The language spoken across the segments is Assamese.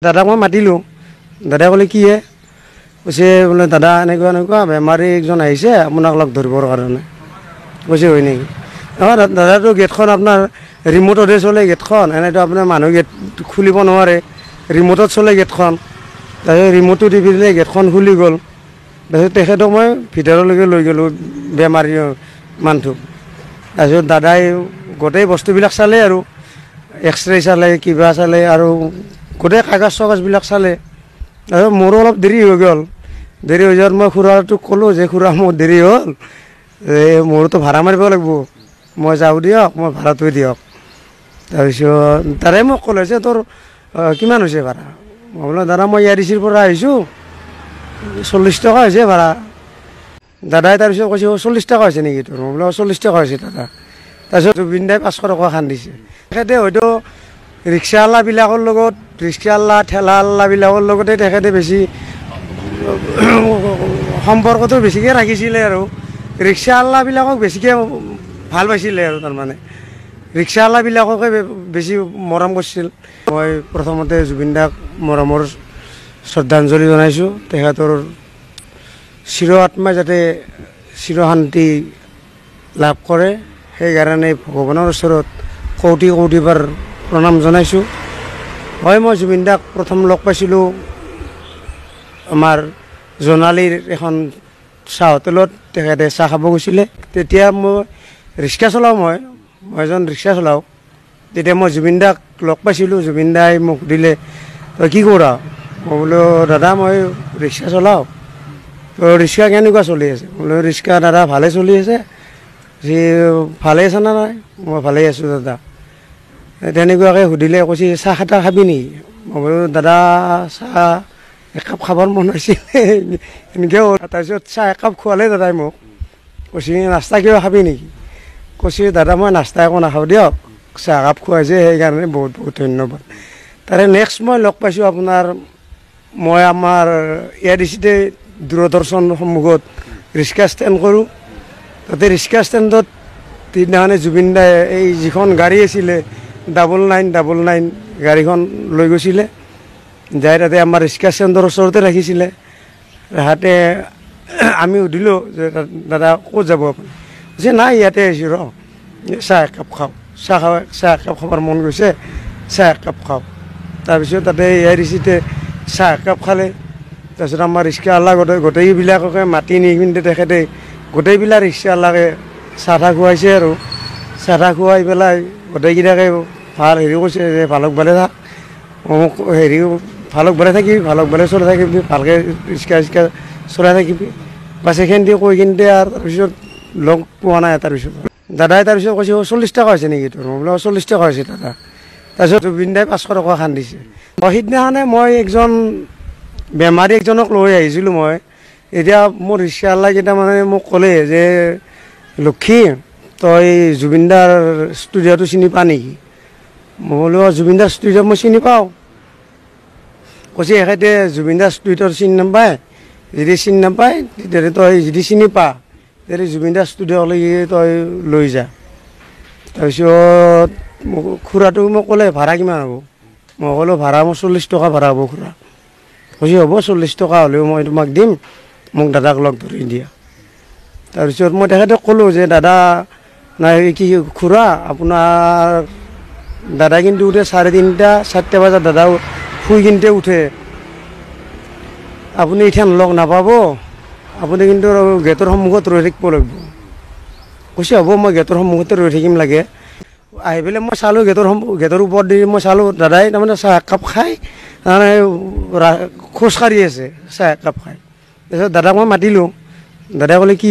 দাদাক মই মাতিলোঁ। দাদাই ক'লে কি কৈছে বোলে দাদা এনেকুৱা এনেকুৱা বেমাৰী একজন আহিছে আপোনাক লগ ধৰিবৰ কাৰণে। কৈছে হয় নেকি? অঁ দাদাটো গেটখন আপোনাৰ ৰিম'টতহে চলে গেটখন, এনেতো আপোনাৰ মানুহ গেট খুলিব নোৱাৰে, ৰিম'টত চলে গেটখন। তাৰপিছত ৰিম'টটো টিপি দিলে গেটখন খুলি গ'ল। তাৰপিছত তেখেতক মই ভিতৰলৈকে লৈ গ'লোঁ বেমাৰী মানুহটোক। তাৰপিছত দাদাই গোটেই বস্তুবিলাক চালে আৰু এক্সৰে চালে কিবা চালে আৰু গোটেই কাগজ চাগজবিলাক চালে। তাৰপিছত মোৰো অলপ দেৰি হৈ গ'ল। দেৰি হৈ যোৱাত মই খুৰাটোক ক'লোঁ যে খুৰা মোৰ দেৰি হ'ল, মোৰতো ভাড়া মাৰিব লাগিব, মই যাওঁ দিয়ক, মই ভাড়াটোৱে দিয়ক। তাৰপিছত তাৰে মোক ক'লে যে তোৰ কিমান হৈছে ভাড়া? মই বোলো দাদা মই ইয়াৰিচিৰ পৰা আহিছোঁ, 40 টকা হৈছে ভাড়া। দাদাই তাৰপিছত কৈছে 40 টকা হৈছে নেকি তোৰ? মই বোলো 40 টকা হৈছে দাদা। তাৰপিছত জুবিনদাই 500 টকা খান্দিছে। তেখেতে হয়তো ৰিক্সাৱালাবিলাকৰ লগত, ৰিক্সাৱালা ঠেলাৱালাবিলাকৰ লগতে তেখেতে বেছি সম্পৰ্কটো বেছিকৈ ৰাখিছিলে আৰু ৰিক্সাৱালাবিলাকক বেছিকৈ ভাল পাইছিলে আৰু তাৰমানে ৰিক্সাৱালাবিলাককে বেছি মৰম কৰিছিল। মই প্ৰথমতে জুবিনদাক মৰমৰ শ্ৰদ্ধাঞ্জলি জনাইছোঁ। তেখেতৰ চিৰ আত্মাই যাতে চিৰ শান্তি লাভ কৰে সেইকাৰণে ভগৱানৰ ওচৰত কোটি কোটিবাৰ প্ৰণাম জনাইছোঁ। হয়, মই জুবিনদাক প্ৰথম লগ পাইছিলোঁ আমাৰ জোনালীৰ এখন চাহ হোটেলত। তেখেতে চাহ খাব গৈছিলে। তেতিয়া মই ৰিক্সা চলাওঁ, মই এজন ৰিক্সা চলাওঁ। তেতিয়া মই জুবিনদাক লগ পাইছিলোঁ। জুবিনদাই মোক সুধিলে তই কি কৰা? মই বোলো দাদা মই ৰিক্সা চলাওঁ। তো ৰিক্সা কেনেকুৱা চলি আছে? বোলো ৰিক্সা দাদা ভালে চলি আছে। সি ভালে আছে নে নাই? মই ভালেই আছোঁ দাদা। তেনেকুৱাকৈ সুধিলে, কৈছে চাহ এটা খাবি নেকি? মই বোলো দাদা চাহ একাপ খাবৰ মন হৈছিল এনেকৈ হ'ল। তাৰপিছত চাহ একাপ খোৱালে দাদাই মোক। কৈছে নাস্তা কিবা খাবি নেকি? কৈছে দাদা মই নাস্তা একো নাখাওঁ দিয়ক, চাহ একাপ খুৱাইছে সেইকাৰণে বহুত বহুত ধন্যবাদ। তাৰে নেক্সট মই লগ পাইছোঁ আপোনাৰ, মই আমাৰ ইয়াত দূৰদৰ্শন সন্মুখত ৰিক্সা ষ্টেণ্ড কৰোঁ। তাতে ৰিক্সা ষ্টেণ্ডত সিদিনাখনে জুবিনদাই এই যিখন গাড়ী আছিলে 999 গাড়ীখন লৈ গৈছিলে, যাই তাতে আমাৰ ৰিক্সা ষ্টেণ্ডৰ ওচৰতে ৰাখিছিলে। ৰাহাতে আমি সুধিলোঁ যে দাদা ক'ত যাব আপুনি? কৈছে নাই ইয়াতে আহিছোঁ ৰ, চাহ একাপ খাওঁ, চাহ একাপ খাবৰ মন গৈছে, চাহ একাপ খাওঁ। তাৰপিছত তাতে ইয়াৰিচিতে চাহ একাপ খালে। তাৰপিছত আমাৰ ৰিক্সাৱালা গোটেইবিলাককে মাতি নি কিন্তু তেখেতে গোটেইবিলাক ৰিক্সাৱালাকে চাহ তাহ খুৱাইছে আৰু চাহ তাহ খুৱাই পেলাই গোটেইকেইটাকে ভাল হেৰি কৈছে যে ভালক ভালে থাক, মোক হেৰি ভালক ভালে থাকিবি, ভালক ভালে চলাই থাকিবি, ভালকৈ ৰিক্সা চলাই থাকিবি বাছ এইখিনি কৈ কিন্তে আৰু তাৰপিছত লগ পোৱা নাই। তাৰপিছত দাদাই তাৰপিছত কৈছে 40 টকা হৈছে নেকি তোৰ? মই বোলো 40 টকা হৈছে দাদা। তাৰপিছত জুবিনদাই 500 টকা খান্দিছে। সিদিনাখনে মই একজন বেমাৰী একজনক লৈ আহিছিলোঁ মই। এতিয়া মোৰ ৰিক্সাৱালাকেইটা মানে মোক ক'লে যে লক্ষী তই জুবিনদাৰ ষ্টুডিঅ'টো চিনি পা নেকি? মই বোলো জুবিনদাৰ ষ্টুডিঅ' মই চিনি পাওঁ। কৈছে এখেতে জুবিনদাৰ ষ্টুডিঅ'টো চিনি নাপায়, যদি চিনি নাপায় তেতিয়াহ'লে তই যদি চিনি পা তেতিয়াহ'লে জুবিনদাৰ ষ্টুডিঅ'লৈকে তই লৈ যা। তাৰপিছত খুৰাটো মোক ক'লে ভাড়া কিমান হ'ব? মই ক'লোঁ ভাড়া মোৰ 40 টকা ভাড়া হ'ব খুৰা। কৈছে হ'ব 40 টকা হ'লেও মই তোমাক দিম, মোক দাদাক লগ ধৰি দিয়া। তাৰপিছত মই তেখেতক ক'লোঁ যে দাদা নাই কি খুৰা আপোনাৰ দাদা কিন্তু উঠে 3:30 4টা বজাত দাদা শুই কিনতে উঠে, আপুনি এইখান লগ নাপাব, আপুনি কিন্তু গেটৰ সন্মুখত ৰৈ থাকিব লাগিব। কৈছে হ'ব মই গেটৰ সন্মুখতে ৰৈ থাকিম লাগে। আহি পেলাই মই চালোঁ গেটৰ ওপৰত দি মই চালোঁ দাদাই তাৰমানে চাহ একাপ খাই তাৰমানে খোজকাঢ়ি আছে চাহ একাপ খাই। তাৰপিছত দাদাক মই মাতিলোঁ। দাদাই ক'লে কি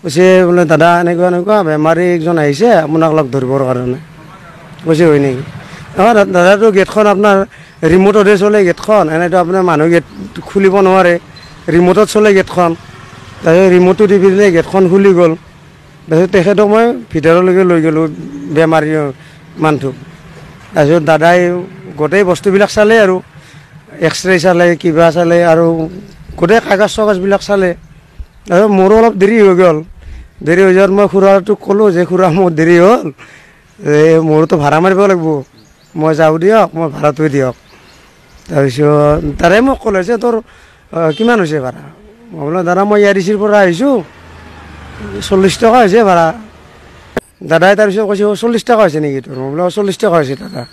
কৈছে বোলে দাদা এনেকুৱা এনেকুৱা বেমাৰী একজন আহিছে আপোনাক লগ ধৰিবৰ কাৰণে। কৈছে হয় নেকি? অঁ দাদাটো গেটখন আপোনাৰ ৰিম'টতহে চলে গেটখন, এনেতো আপোনাৰ মানুহ গেট খুলিব নোৱাৰে, ৰিম'টত চলে গেটখন। তাৰপিছত ৰিম'টটো টিপি দিলে গেটখন খুলি গ'ল। তাৰপিছত তেখেতক মই ভিতৰলৈকে লৈ গ'লোঁ বেমাৰী মানুহটোক। তাৰপিছত দাদাই গোটেই বস্তুবিলাক চালে আৰু এক্সৰে চালে কিবা চালে আৰু গোটেই কাগজ চাগজবিলাক চালে। তাৰপিছত মোৰো অলপ দেৰি হৈ গ'ল। দেৰি হৈ যোৱাত মই খুৰাটোক ক'লোঁ যে খুৰা মোৰ দেৰি হ'ল, মোৰতো ভাড়া মাৰিব লাগিব, মই যাওঁ দিয়ক, মই ভাড়াটোৱে দিয়ক। তাৰপিছত তাৰে মোক ক'লে যে তোৰ কিমান হৈছে ভাড়া মই বোলো দাদা মই ইয়াৰিচিৰ পৰা আহিছোঁ 40 টকা হৈছে ভাড়া দাদাই তাৰপিছত কৈছে 40 টকা হৈছে নেকি তোৰ মই বোলো 40 টকা হৈছে দাদা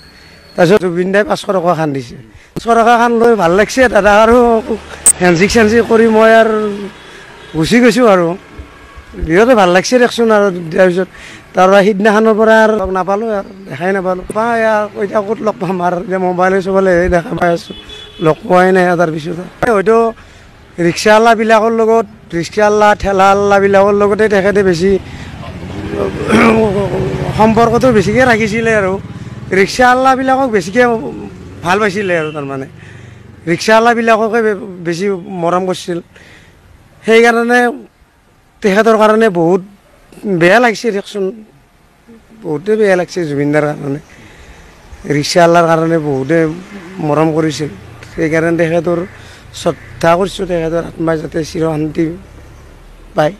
তাৰপিছত জুবিন দাই 500 টকা খান দিছে 500 টকা খান লৈ ভাল লাগিছে দাদা আৰু হেণ্ডশ্বেক চেণ্ডশ্বেক কৰি মই আৰু গুচি গৈছোঁ আৰু বিৰাটেই ভাল লাগিছে দেখোন আৰু তাৰপিছত তাৰপৰা সিদিনাখনৰ পৰা আৰু লগ নাপালোঁ আৰু দেখাই নাপালোঁ পাই আৰু এতিয়া ক'ত লগ পাম আৰু এতিয়া মোবাইলে চবাইলেহে দেখা পাই আছোঁ লগ পোৱাই নাই তাৰপিছত হয়তো ৰিক্সাৱালাবিলাকৰ লগত ৰিক্সাৱালা ঠেলাৱালাবিলাকৰ লগতে তেখেতে বেছি সম্পৰ্কটো বেছিকৈ ৰাখিছিলে আৰু ৰিক্সাৱালাবিলাকক বেছিকৈ ভাল পাইছিলে আৰু তাৰমানে ৰিক্সাৱালাবিলাককে বেছি মৰম কৰিছিল সেইকাৰণে তেখেতৰ কাৰণে বহুত বেয়া লাগিছে দেচোন বহুতেই বেয়া লাগিছে জুবিনদাৰ কাৰণে ৰিক্সাৱালাৰ কাৰণে বহুতে মৰম কৰিছিল সেইকাৰণে তেখেতৰ শ্ৰদ্ধা কৰিছোঁ তেখেতৰ আত্মাই যাতে চিৰ শান্তি পায়